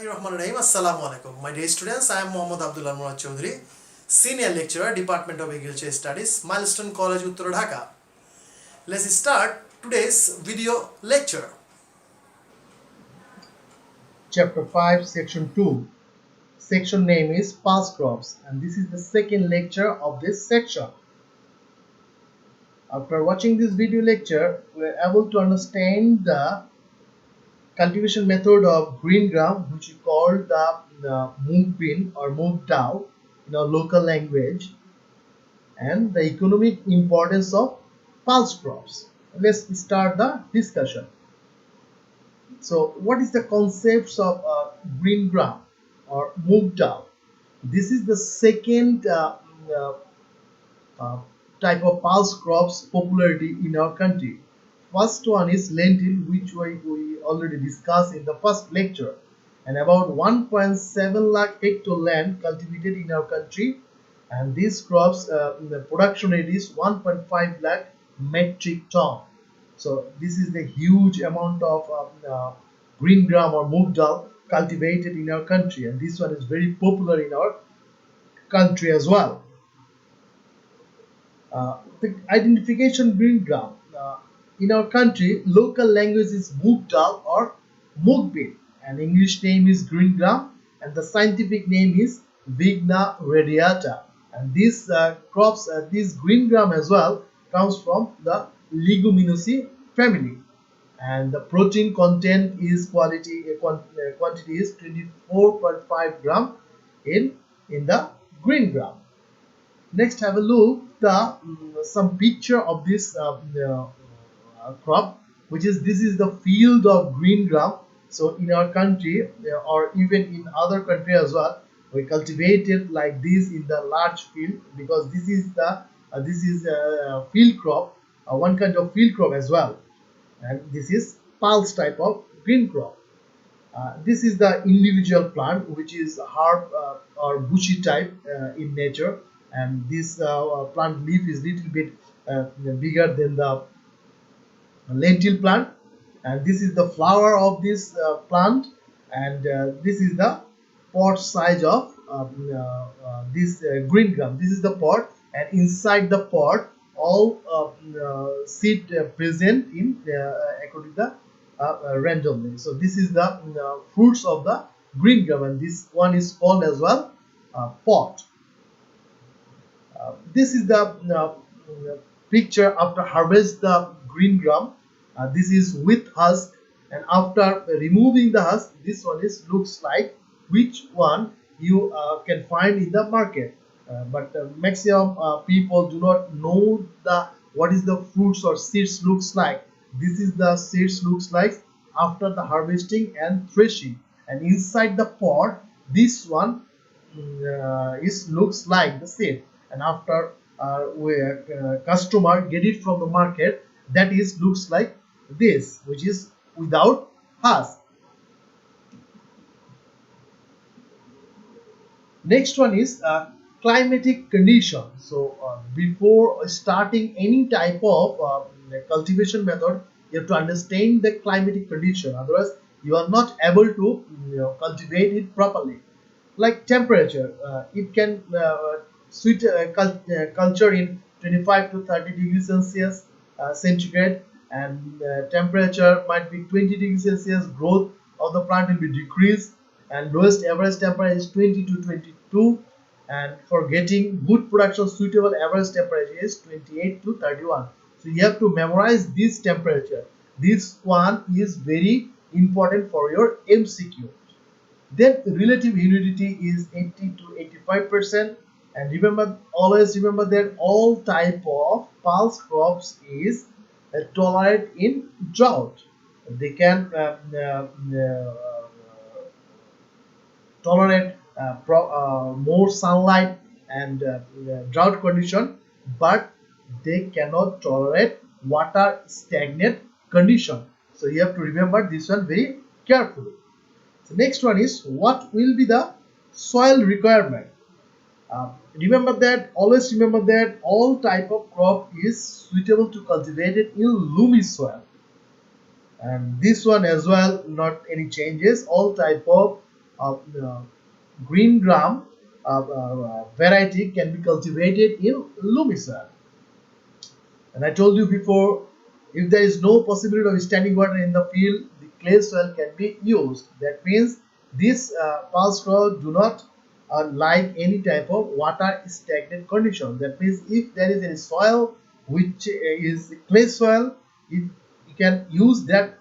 Bismillahirrahmanirrahim. Assalamu alaikum. My dear students, I am Muhammad Abdullah Murad Chaudhary, Senior Lecturer, Department of Agriculture Studies, Milestone College, Uttar Dhaka. Let's start today's video lecture. Chapter 5, Section 2. Section name is Past Crops, and this is the second lecture of this section. After watching this video lecture, we are able to understand the cultivation method of green gram, which we call the moong bean or moong dao in our local language, and the economic importance of pulse crops. Let's start the discussion. So, what is the concepts of green gram or moong dao? This is the second uh, uh, type of pulse crops popularity in our country. First one is lentil, which we already discussed in the first lecture, and about 1.7 lakh hectare land cultivated in our country, and these crops the production rate is 1.5 lakh metric ton. So this is the huge amount of green gram or moong dal cultivated in our country, and this one is very popular in our country as well. The identification green gram. In our country, local language is moong dal or moong bean, and English name is green gram, and the scientific name is Vigna radiata. And these crops, this green gram as well, comes from the Leguminosae family, and the protein content is quantity is 24.5 gram in the green gram. Next, have a look the some picture of this crop, which is this is the field of green gram. So in our country or even in other country as well, we cultivate it like this in the large field, because this is a field crop, one kind of field crop as well, and this is pulse type of green crop. This is the individual plant, which is herb or bushy type in nature, and this plant leaf is little bit bigger than the lentil plant, and this is the flower of this plant, and this is the pot size of this green gram. This is the pot, and inside the pot all seed present in according to the randomly. So this is the fruits of the green gram, and this one is called as well pot. This is the picture after harvest the green gram. This is with husk, and after removing the husk, this one is looks like which one you can find in the market. But maximum people do not know the what is the fruits or seeds looks like. This is the seeds looks like after the harvesting and threshing, and inside the pot, this one is looks like the seed, and after customer get it from the market, that is looks like this, which is without husk. Next one is climatic condition. So before starting any type of cultivation method, you have to understand the climatic condition, otherwise you are not able to cultivate it properly. Like temperature, it can culture in 25 to 30 degrees Celsius centigrade, and temperature might be 20 degrees Celsius. Growth of the plant will be decreased, and lowest average temperature is 20 to 22, and for getting good production, suitable average temperature is 28 to 31. So you have to memorize this temperature. This one is very important for your MCQ. Then relative humidity is 80 to 85%, and remember, always remember that all type of pulse crops is tolerate in drought. They can tolerate more sunlight and drought condition, but they cannot tolerate water stagnant condition. So you have to remember this one very carefully. The next one is what will be the soil requirement. Always remember that all type of crop is suitable to cultivate it in loamy soil, and this one as well, not any changes. All type of green gram variety can be cultivated in loamy soil. And I told you before, if there is no possibility of standing water in the field, the clay soil can be used. That means these pulse crops do not like any type of water stagnant condition. That means if there is any soil which is clay soil, you can use that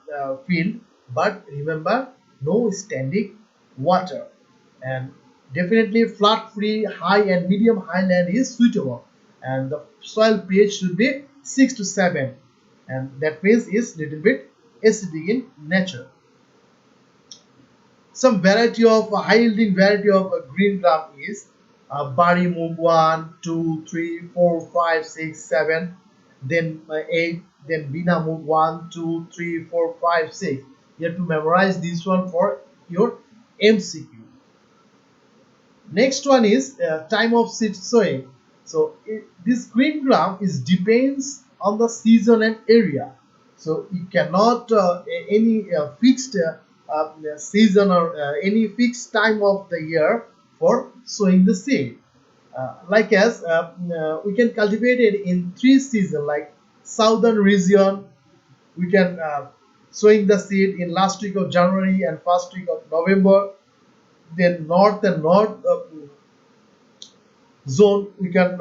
field, but remember, no standing water. And definitely flat free high and medium highland is suitable, and the soil pH should be 6 to 7, and that means is little bit acidic in nature. Some variety of high yielding variety of green gram is Bari Moog 1, 2, 3, 4, 5, 6, 7, then 8, then Bina Moog 1, 2, 3, 4, 5, 6. You have to memorize this one for your MCQ. Next one is time of seed sowing. So this green gram is depends on the season and area. So you cannot any fixed season or any fixed time of the year for sowing the seed. Like as we can cultivate it in 3 seasons, like southern region we can sowing the seed in last week of January and first week of November. Then north and north zone we can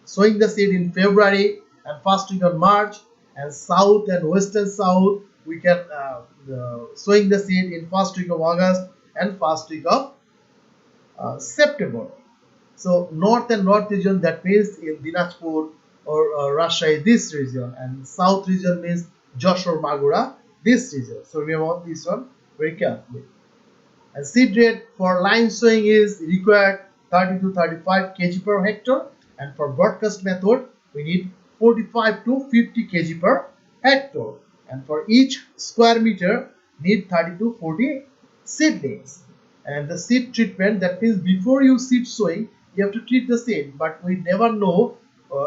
sowing the seed in February and first week of March, and south and western south we can sowing the seed in first week of August and first week of September. So north and north region, that means in Dinajpur or Rajshahi, this region, and south region means Joshore, Magura, this region. So remember this one very carefully. And seed rate for line sowing is required 30 to 35 kg per hectare, and for broadcast method we need 45 to 50 kg per hectare, and for each square meter need 30 to 40 seedlings. And the seed treatment, that means before you seed sowing you have to treat the seed, but we never know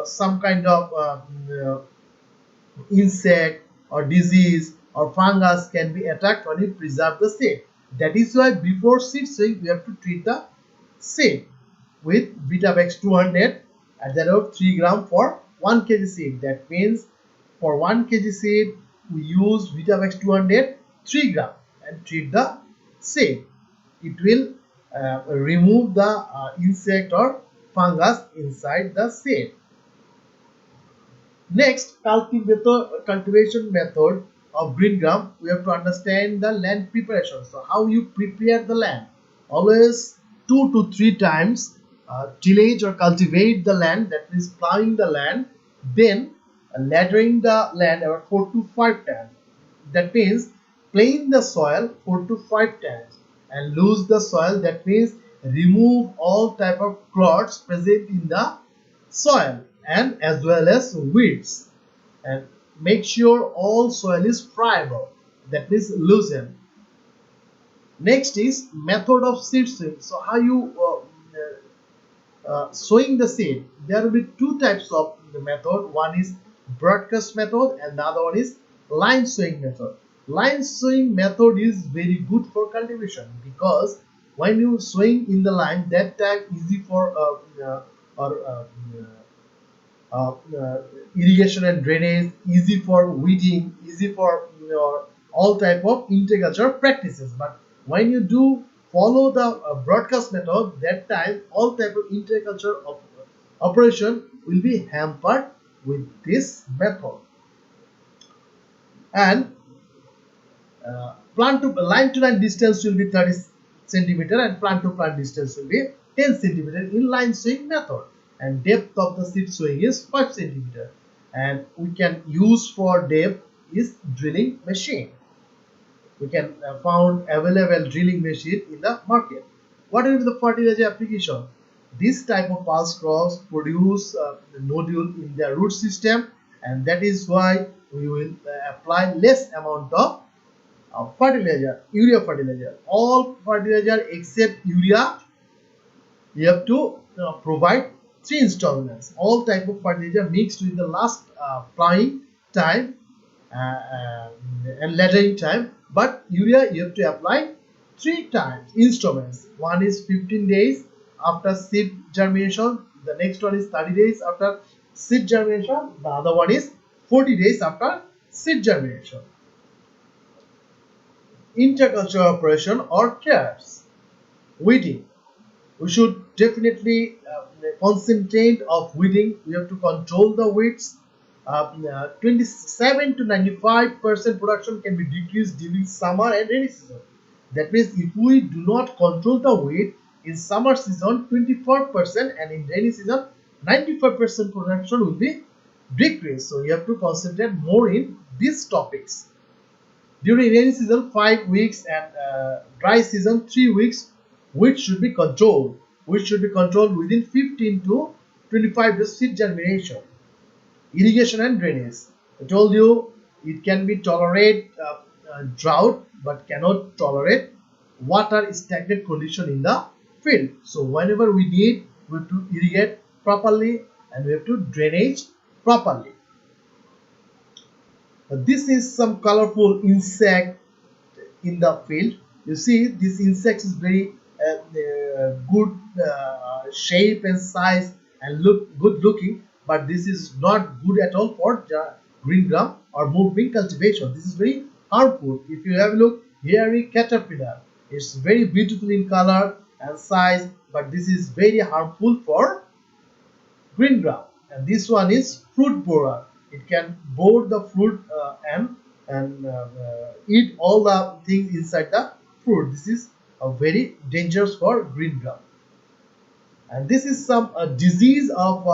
some kind of insect or disease or fungus can be attacked when you preserve the seed. That is why before seed sowing we have to treat the seed with Vitavex 200 at the rate of 3 gram for 1 kg seed. That means for 1 kg seed we use Vitavex 200 3 gram and treat the seed. It will remove the insect or fungus inside the seed. Next, cultivation method of green gram, we have to understand the land preparation. So how you prepare the land? Always 2 to 3 times tillage or cultivate the land, that means plowing the land, then laddering the land about 4 to 5 times. That means plane the soil 4 to 5 times and lose the soil, that means remove all type of clods present in the soil and as well as weeds, and make sure all soil is friable, that means loosen. Next is method of seed sowing. So how you sowing the seed? There will be 2 types of the method. One is broadcast method and the other one is line sowing method. Line sowing method is very good for cultivation, because when you sowing in the line, that time easy for irrigation and drainage, easy for weeding, easy for all type of interculture practices. But when you do follow the broadcast method, that time all type of interculture operation will be hampered with this method. And plant to line to line distance will be 30 centimeter and plant to plant distance will be 10 centimeter in line sowing method, and depth of the seed sowing is 5 centimeter, and we can use for depth is drilling machine. We can found available drilling machine in the market. What is the fertilizer application? This type of pulse crops produce nodule in their root system, and that is why we will apply less amount of fertilizer, urea fertilizer. All fertilizer except urea you have to provide 3 installments. All type of fertilizer mixed with the last plowing time and lattering time. But urea you have to apply 3 times installments. One is 15 days after seed germination, the next one is 30 days after seed germination, the other one is 40 days after seed germination. Interculture operation or cares. Weeding. We should definitely concentrate of weeding. We have to control the weeds. 27 to 95% production can be decreased during summer and rainy season. That means if we do not control the weed in summer season 24% and in rainy season 95% production will be decreased. So you have to concentrate more in these topics. During rainy season 5 weeks and dry season 3 weeks, which should be controlled. Which should be controlled within 15 to 25 days seed germination. Irrigation and drainage. I told you it can be tolerate drought but cannot tolerate water stagnant condition in the field. So whenever we need, we have to irrigate properly and we have to drainage properly. This is some colorful insect in the field. You see this insect is very good shape and size and look good looking, but this is not good at all for green gram or moving cultivation. This is very harmful. If you have a look, hairy caterpillar, it's very beautiful in color and size, but this is very harmful for green gram. And this one is fruit borer. It can bore the fruit and eat all the things inside the fruit. This is very dangerous for green gram. And this is some disease of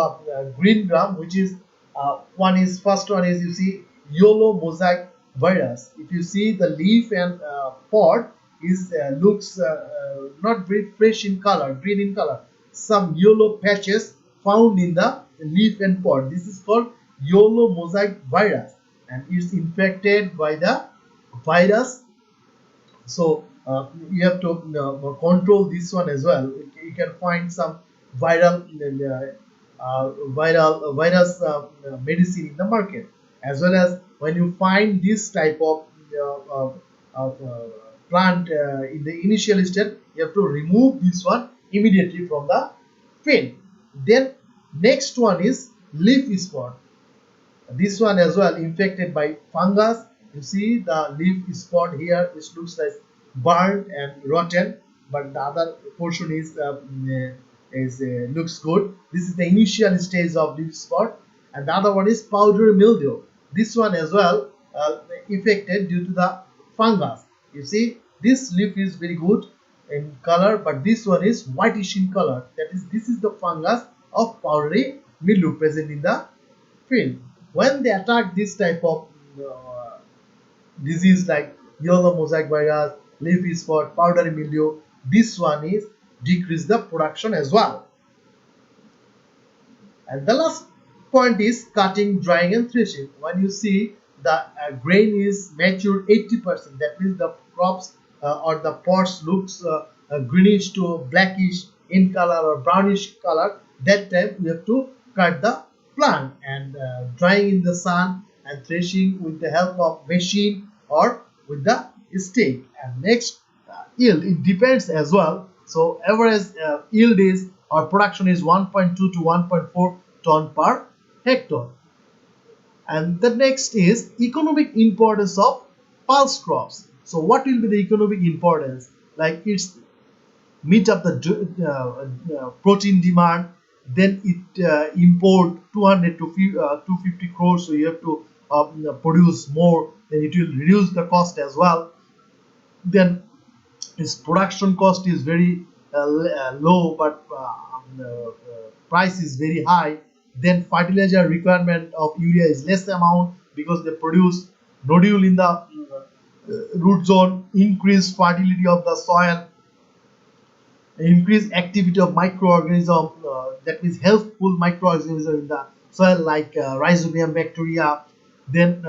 green gram, which is first one is, you see, yellow mosaic virus. If you see the leaf and pod is looks not very fresh in color, green in color. Some yellow patches found in the leaf and pod. This is called yellow mosaic virus, and it's infected by the virus. So you have to control this one as well. You can find some virus medicine in the market, as well as when you find this type of plant in the initial stage, you have to remove this one immediately from the field. Then next one is leaf spot. This one as well infected by fungus. You see the leaf spot here, it looks like burnt and rotten, but the other portion is looks good. This is the initial stage of leaf spot, and the other one is powdery mildew. This one as well affected due to the fungus. You see this leaf is very good in color, but this one is whitish in color. That is, this is the fungus of powdery mildew present in the field. When they attack this type of disease like yellow mosaic virus, leaf spot, powdery mildew, this one is decrease the production as well. And the last point is cutting, drying and threshing. When you see the grain is matured 80%, that means the crops or the pods looks greenish to blackish in color or brownish color, that time we have to cut the plant, and drying in the sun and threshing with the help of machine or with the stick. And next, yield, it depends as well. So average yield is, or production is 1.2 to 1.4 ton per hectare. And the next is economic importance of pulse crops. So what will be the economic importance? Like it's meet up the protein demand, then it import 200 to 250 crores, so you have to produce more, then it will reduce the cost as well. Then its production cost is very low, but price is very high. Then fertilizer requirement of urea is less amount because they produce nodule in the root zone, increase fertility of the soil, increase activity of microorganism, that means healthful microorganism in the soil like rhizobium bacteria. Then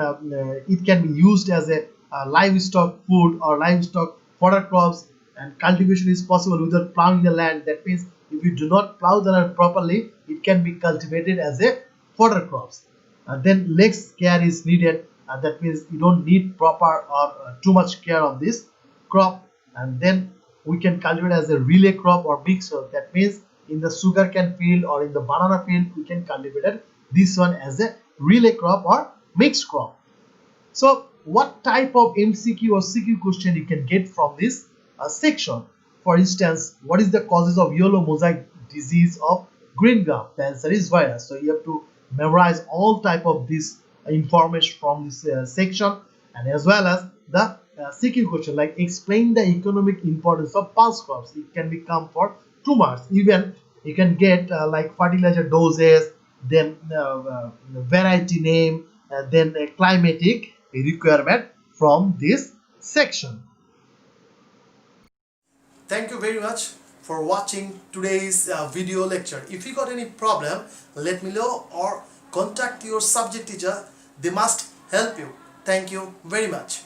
it can be used as a livestock food or livestock fodder crops, and cultivation is possible without plowing the land. That means if you do not plow the land properly, it can be cultivated as a fodder crops. Then less care is needed that means you don't need proper or too much care of this crop. And then we can cultivate as a relay crop or mixed crop. That means in the sugarcane field or in the banana field we can cultivate this one as a relay crop or mixed crop. So what type of MCQ or CQ question you can get from this section? For instance, what is the causes of yellow mosaic disease of green gram? The answer is virus. So you have to memorize all type of this information from this section, and as well as the CQ question like explain the economic importance of pulse crops. It can become for 2 marks. Even you can get like fertilizer doses, then variety name, then a climatic requirement from this section. Thank you very much for watching today's video lecture. If you got any problem, let me know or contact your subject teacher. They must help you. Thank you very much.